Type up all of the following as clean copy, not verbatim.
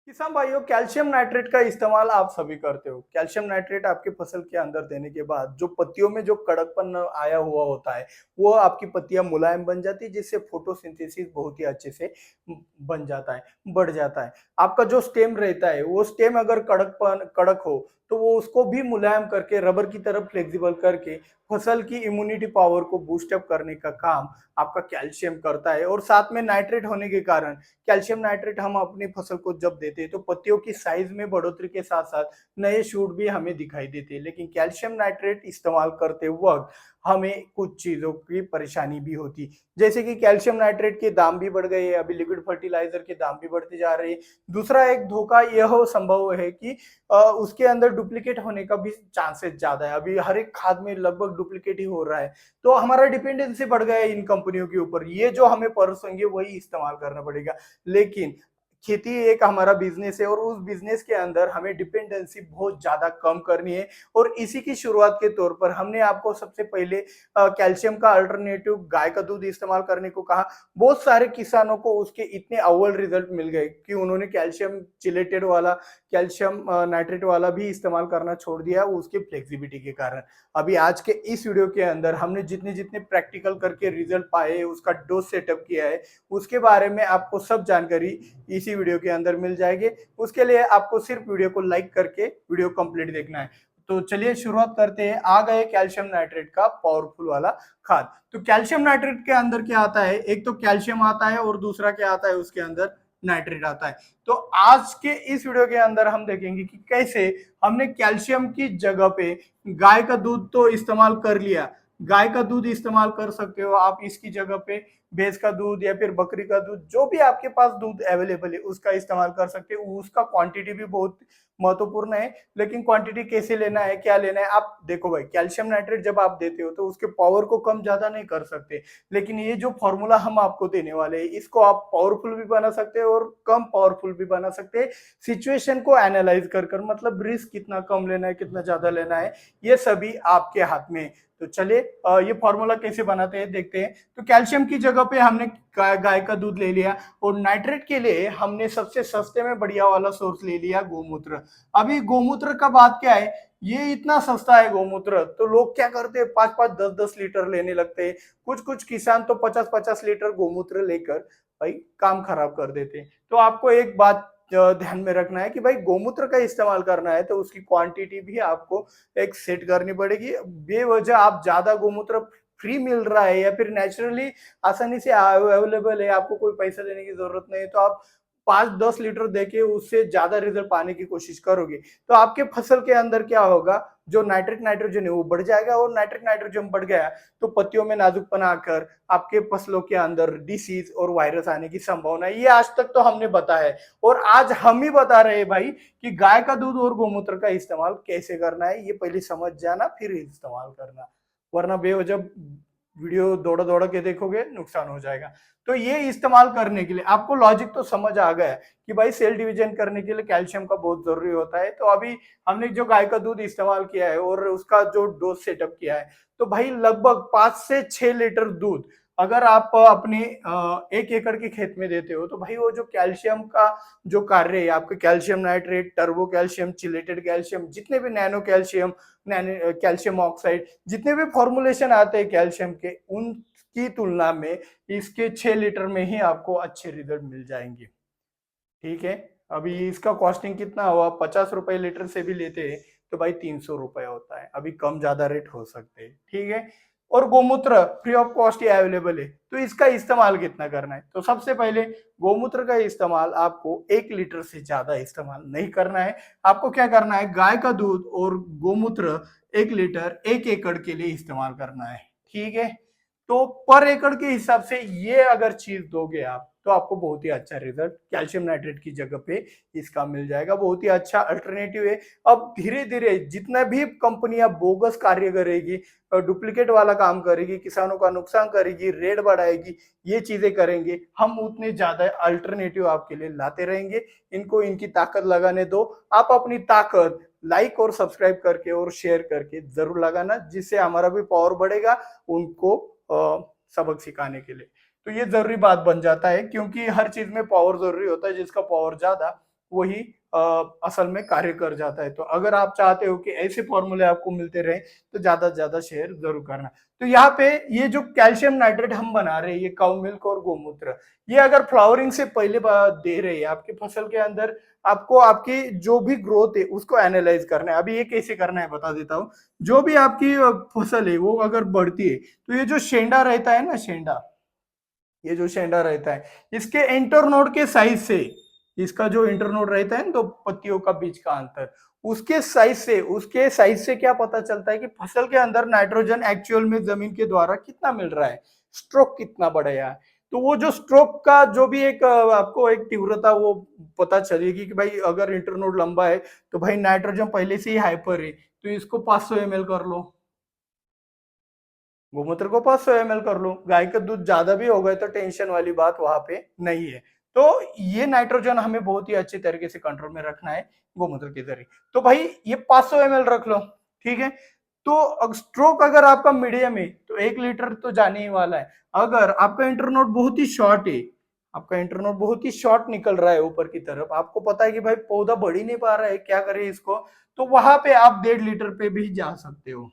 किसान भाइयों, calcium nitrate का इस्तेमाल आप सभी करते हो। कैल्शियम नाइट्रेट आपके फसल के अंदर देने के बाद जो पत्तियों में जो कड़कपन आया हुआ होता है, वो आपकी पत्तियां मुलायम बन जाती है, जिससे फोटोसिंथेसिस बहुत ही अच्छे से बन जाता है, बढ़ जाता है। आपका जो स्टेम रहता है, वो स्टेम अगर कड़क हो तो वो उसको भी मुलायम करके रबर की तरह फ्लेक्सिबल करके फसल की इम्यूनिटी पावर को बूस्टअप करने का काम आपका कैल्शियम करता है। और साथ में नाइट्रेट होने के कारण कैल्शियम नाइट्रेट हम अपनी फसल को जब देते हैं तो पत्तियों की साइज में बढ़ोतरी के साथ साथ नए शूट भी हमें दिखाई देते हैं। लेकिन कैल्शियम नाइट्रेट इस्तेमाल करते वक्त हमें कुछ चीजों की परेशानी भी होती, जैसे कि कैल्शियम नाइट्रेट के दाम भी बढ़ गए हैं, अभी लिक्विड फर्टिलाइजर के दाम भी बढ़ते जा रहे हैं। दूसरा एक धोखा यह संभव है कि उसके अंदर डुप्लीकेट होने का भी चांसेस ज्यादा है। अभी हर एक खाद में लगभग डुप्लीकेट ही हो रहा है, तो हमारा डिपेंडेंसी बढ़ गया है इन कंपनियों के ऊपर। ये जो हमें परसेंगे वही इस्तेमाल करना पड़ेगा। लेकिन खेती एक हमारा बिजनेस है और उस बिजनेस के अंदर हमें डिपेंडेंसी बहुत ज्यादा कम करनी है। और इसी की शुरुआत के तौर पर हमने आपको सबसे पहले कैल्शियम का अल्टरनेटिव गाय का दूध इस्तेमाल करने को कहा। बहुत सारे किसानों को उसके इतने अव्वल रिजल्ट मिल गए कि उन्होंने कैल्शियम चिलेटेड वाला, कैल्शियम नाइट्रेट वाला भी इस्तेमाल करना छोड़ दिया उसके फ्लेक्सिबिलिटी के कारण। अभी आज के इस वीडियो के अंदर हमने जितने जितने प्रैक्टिकल करके रिजल्ट पाए, उसका डोज सेटअप किया है, उसके बारे में आपको सब जानकारी इसी वीडियो के अंदर मिल जाएगी। उसके लिए आपको सिर्फ वीडियो को लाइक करके वीडियो कंप्लीट देखना है। तो चलिए शुरुआत करते हैं। आ गए कैल्शियम नाइट्रेट का पावरफुल वाला खाद। तो कैल्शियम नाइट्रेट के अंदर क्या आता है, एक तो कैल्शियम आता है और दूसरा क्या आता है, उसके अंदर नाइट्रेट आता है। तो आज के इस वीडियो के अंदर हम देखेंगे कि कैसे हमने कैल्शियम की जगह पे गाय का दूध तो इस्तेमाल कर लिया। गाय का दूध इस्तेमाल कर सकते हो आप, इसकी जगह पे भैंस का दूध या फिर बकरी का दूध, जो भी आपके पास दूध अवेलेबल है उसका इस्तेमाल कर सकते हो। उसका क्वांटिटी भी बहुत महत्वपूर्ण है, लेकिन क्वांटिटी कैसे लेना है, क्या लेना है, आप देखो भाई। कैल्शियम नाइट्रेट जब आप देते हो तो उसके पावर को कम ज्यादा नहीं कर सकते, लेकिन ये जो फॉर्मूला हम आपको देने वाले हैं, इसको आप पावरफुल भी बना सकते हैं और कम पावरफुल भी बना सकते हैं। सिचुएशन को एनालाइज कर मतलब रिस्क कितना कम लेना है, कितना ज्यादा लेना है, ये सभी आपके हाथ में। तो चलिए ये फॉर्मूला कैसे बनाते हैं देखते हैं। तो कैल्शियम की जगह पे हमने गाय का दूध ले लिया, और नाइट्रेट के लिए हमने सबसे सस्ते में बढ़िया वाला सोर्स ले लिया, गोमूत्र। अभी गोमूत्र का बात क्या है, ये इतना सस्ता है गोमूत्र, तो लोग क्या करते हैं, 5-5, 10-10 लीटर लेने लगते हैं। कुछ कुछ किसान तो 50-50 लीटर गोमूत्र लेकर भाई काम खराब कर देते हैं। तो आपको एक बात ध्यान में रखना है कि भाई गोमूत्र का इस्तेमाल करना है तो उसकी क्वांटिटी भी आपको एक सेट करनी पड़ेगी। बेवजह आप ज्यादा गोमूत्र फ्री मिल रहा है या फिर नेचुरली आसानी से अवेलेबल है, आपको कोई पैसा देने की जरूरत नहीं है, तो आप 5-10 लीटर देके उससे ज्यादा रिजल्ट पाने की कोशिश करोगे तो आपके फसल के अंदर क्या होगा, जो नाइट्रेट नाइट्रोजन है वो बढ़ जाएगा। और नाइट्रेट नाइट्रोजन बढ़ गया तो पत्तियों में नाजुकपना आकर आपके फसलों के अंदर डिसीज और वायरस आने की संभावना है। ये आज तक तो हमने बताया है, और आज हम ही बता रहे हैं भाई कि गाय का दूध और गोमूत्र का इस्तेमाल कैसे करना है। ये पहले समझ जाना फिर इस्तेमाल करना, वरना बेवजह वीडियो दौड़ा दौड़ा के देखोगे नुकसान हो जाएगा। तो ये इस्तेमाल करने के लिए आपको लॉजिक तो समझ आ गया है कि भाई सेल डिवीजन करने के लिए कैल्शियम का बहुत जरूरी होता है। तो अभी हमने जो गाय का दूध इस्तेमाल किया है और उसका जो डोज सेटअप किया है, तो भाई लगभग 5 से 6 लीटर दूध अगर आप अपने 1 एकड़ के खेत में देते हो, तो भाई वो जो कैल्शियम का जो कार्य है, आपके calcium nitrate, turbo calcium, chelated calcium, जितने भी nano calcium, nano calcium oxide, जितने भी फॉर्मुलेशन आते हैं कैल्शियम के, उनकी तुलना में इसके 6 लीटर में ही आपको अच्छे रिजल्ट मिल जाएंगे। ठीक है। अभी इसका कॉस्टिंग कितना हुआ, 50 रुपए लीटर से भी लेते हैं तो भाई 300 रुपए होता है। अभी कम ज्यादा रेट हो सकते हैं, ठीक है। और गोमूत्र free of cost he available है, तो इसका इस्तेमाल कितना करना है, तो सबसे पहले गोमूत्र का इस्तेमाल आपको 1 लीटर से ज्यादा इस्तेमाल नहीं करना है। आपको क्या करना है, गाय का दूध और गोमूत्र 1 लीटर 1 एकड़ के लिए इस्तेमाल करना है, ठीक है। तो पर एकड़ के हिसाब से ये अगर चीज दोगे आप, तो आपको बहुत ही अच्छा रिजल्ट कैल्शियम नाइट्रेट की जगह पे इसका मिल जाएगा। बहुत ही अच्छा अल्टरनेटिव है। अब धीरे धीरे जितना भी कंपनियां बोगस कार्य करेगी, डुप्लीकेट वाला काम करेगी, किसानों का नुकसान करेगी, रेट बढ़ाएगी, ये चीजें करेंगे, हम उतने ज्यादा अल्टरनेटिव आपके लिए लाते रहेंगे। इनको इनकी ताकत लगाने दो। आप अपनी ताकत लाइक और सब्सक्राइब करके और शेयर करके जरूर लगाना, जिससे हमारा भी पावर बढ़ेगा उनको सबक सिखाने के लिए। तो ये जरूरी बात बन जाता है, क्योंकि हर चीज में पावर जरूरी होता है, जिसका पावर ज्यादा वही असल में कार्य कर जाता है। तो अगर आप चाहते हो कि ऐसे फॉर्मूले आपको मिलते रहे तो ज्यादा से ज्यादा शेयर जरूर करना। तो यहाँ पे ये जो कैल्शियम नाइट्रेट हम बना रहे हैं, ये काउ मिल्क और गोमूत्र, ये अगर फ्लावरिंग से पहले दे रहे हैं आपकी फसल के अंदर, आपको आपकी जो भी ग्रोथ है उसको एनालाइज करना है। अभी ये कैसे करना है बता देता हूँ। जो भी आपकी फसल है वो अगर बढ़ती है तो ये जो शेंडा रहता है ना, शेंडा, ये जो शेंडा रहता है, इसके इंटरनोड के साइज से, इसका जो इंटरनोड रहता है ना, तो पत्तियों का बीच का अंतर, उसके साइज से क्या पता चलता है कि फसल के अंदर नाइट्रोजन एक्चुअल में जमीन के द्वारा कितना मिल रहा है, स्ट्रोक कितना बढ़ेगा। तो वो जो स्ट्रोक का जो भी एक आपको एक तीव्रता वो पता चलेगी कि भाई अगर इंटरनोड लंबा है तो भाई नाइट्रोजन पहले से ही हाइपर है, तो इसको 500 ml कर लो, गोमूत्र को 500 ml कर लो। गाय का दूध ज्यादा भी हो गए तो टेंशन वाली बात वहां पे नहीं है। तो ये नाइट्रोजन हमें बहुत ही अच्छी तरीके से कंट्रोल में रखना है गोमूत्र के जरिए। तो भाई ये 500 ml रख लो, ठीक है। तो स्ट्रोक अगर आपका मीडियम है तो 1 लीटर तो जाने ही वाला है। अगर आपका इंटरनोड बहुत ही शॉर्ट है, आपका इंटरनोड बहुत ही शॉर्ट निकल रहा है ऊपर की तरफ, आपको पता है कि भाई पौधा बढ़ ही नहीं पा रहा है, क्या करें इसको, तो वहां पे आप 1.5 लीटर पे भी जा सकते हो।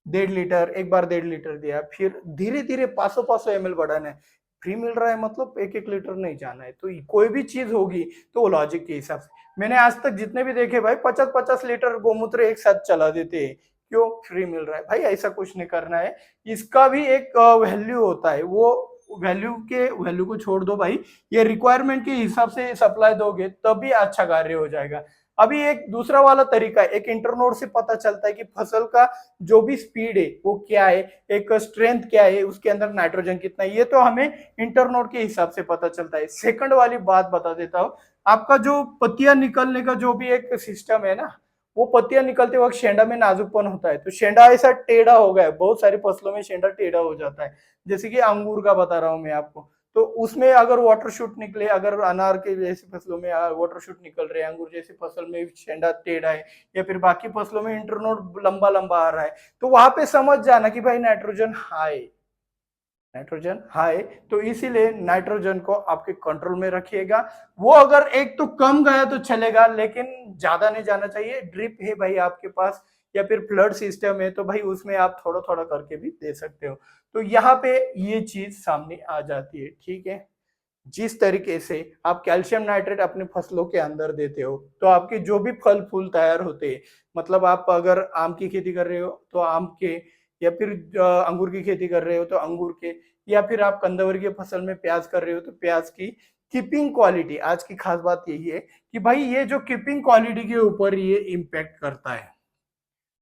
1.5 लीटर, एक बार 1.5 लीटर दिया, फिर धीरे धीरे 500 500 ml बढ़ाना है। फ्री मिल रहा है मतलब 1 1 लीटर नहीं जाना है। तो कोई भी चीज होगी तो वो लॉजिक के हिसाब से। मैंने आज तक जितने भी देखे भाई 50 50 लीटर गोमूत्र एक साथ चला देते हैं। क्यों? फ्री मिल रहा है भाई, ऐसा कुछ नहीं करना है। इसका भी एक वैल्यू होता है, वो वैल्यू को छोड़ दो भाई, ये रिक्वायरमेंट के हिसाब से सप्लाई दोगे तभी अच्छा कार्य हो जाएगा। अभी एक दूसरा वाला तरीका है, एक इंटरनोड से पता चलता है कि फसल का जो भी स्पीड है वो क्या है, एक स्ट्रेंथ क्या है, उसके अंदर नाइट्रोजन कितना है, ये तो हमें इंटरनोड के हिसाब से पता चलता है। सेकंड वाली बात बता देता हूँ, आपका जो पत्तियां निकलने का जो भी एक सिस्टम है ना, वो पत्तियां निकलते वक्त शेंडा में नाजुकपन होता है, तो शेंडा ऐसा टेढ़ा हो गया है, बहुत सारी फसलों में शेंडा टेढ़ा हो जाता है। जैसे कि अंगूर का बता रहा हूँ मैं आपको, तो उसमें अगर वाटर शूट निकले, अगर अनार के जैसी फसलों में वाटर शूट निकल रहे हैं, अंगूर जैसी फसल में शेंडा टेढ़ा है, या फिर बाकी फसलों में इंटरनोड लंबा लंबा आ रहा है, तो वहां पे समझ जाना कि भाई नाइट्रोजन हाई, नाइट्रोजन हाई। तो इसीलिए नाइट्रोजन को आपके कंट्रोल में रखिएगा। वो अगर एक तो कम गया तो चलेगा, लेकिन ज्यादा नहीं जाना चाहिए। ड्रिप है भाई आपके पास या फिर फ्लड सिस्टम है तो भाई उसमें आप थोड़ा थोड़ा करके भी दे सकते हो। तो यहाँ पे ये चीज सामने आ जाती है, ठीक है। जिस तरीके से आप कैल्शियम नाइट्रेट अपने फसलों के अंदर देते हो तो आपके जो भी फल फूल तैयार होते हैं, मतलब आप अगर आम की खेती कर रहे हो तो आम के, या फिर अंगूर की खेती कर रहे हो तो अंगूर के, या फिर आप कंदवर्गीय फसल में प्याज कर रहे हो तो प्याज की कीपिंग क्वालिटी, आज की खास बात यही है कि भाई ये जो कीपिंग क्वालिटी के ऊपर ये इम्पैक्ट करता है।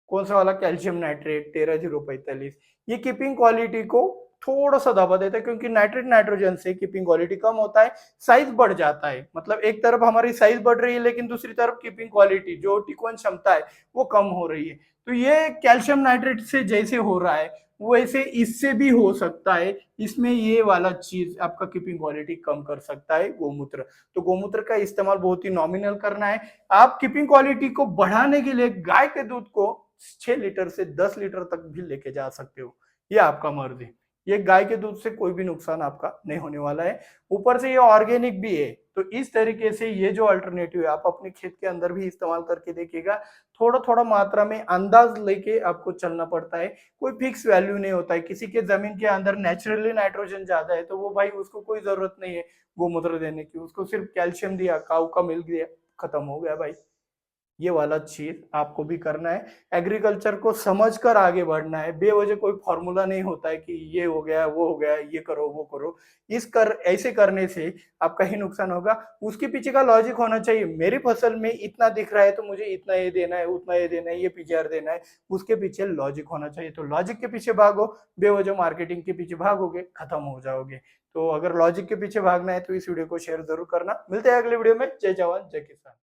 कौन सा वाला? कैल्शियम नाइट्रेट 13 045, ये कीपिंग क्वालिटी को थोड़ा सा दबा देता है, क्योंकि नाइट्रेट नाइट्रोजन से कीपिंग क्वालिटी कम होता है, साइज बढ़ जाता है। मतलब एक तरफ हमारी साइज बढ़ रही है लेकिन दूसरी तरफ कीपिंग क्वालिटी जो टिकवन क्षमता है वो कम हो रही है। तो ये कैल्शियम नाइट्रेट से जैसे हो रहा है वैसे इससे भी हो सकता है। इसमें ये वाला चीज आपका कीपिंग क्वालिटी कम कर सकता है गोमूत्र। तो गोमूत्र का इस्तेमाल बहुत ही नॉमिनल करना है। आप कीपिंग क्वालिटी को बढ़ाने के लिए गाय के दूध को 6 लीटर से 10 लीटर तक भी लेके जा सकते हो, ये आपका मर्जी। ये गाय के दूध से कोई भी नुकसान आपका नहीं होने वाला है, ऊपर से ये ऑर्गेनिक भी है। तो इस तरीके से ये जो अल्टरनेटिव है आप अपने खेत के अंदर भी इस्तेमाल करके देखिएगा। थोड़ा थोड़ा मात्रा में अंदाज लेके आपको चलना पड़ता है, कोई फिक्स वैल्यू नहीं होता है। किसी के जमीन के अंदर नेचुरली नाइट्रोजन ज्यादा है तो वो भाई उसको कोई जरूरत नहीं है गोमूत्र देने की, उसको सिर्फ कैल्शियम दिया, काऊ का मिल्क दिया, खत्म हो गया भाई। ये वाला चीज आपको भी करना है। एग्रीकल्चर को समझकर आगे बढ़ना है, बेवजह कोई फॉर्मूला नहीं होता है कि ये हो गया वो हो गया, ये करो वो करो। ऐसे करने से आपका ही नुकसान होगा। उसके पीछे का लॉजिक होना चाहिए, मेरी फसल में इतना दिख रहा है तो मुझे इतना ये देना है, उतना ये देना है, ये पीजीआर देना है। उसके पीछे लॉजिक होना चाहिए। तो लॉजिक के पीछे भागो, बेवजह मार्केटिंग के पीछे भागोगे खत्म हो जाओगे। तो अगर लॉजिक के पीछे भागना है तो इस वीडियो को शेयर जरूर करना। मिलते हैं अगले वीडियो में। जय जवान जय किसान।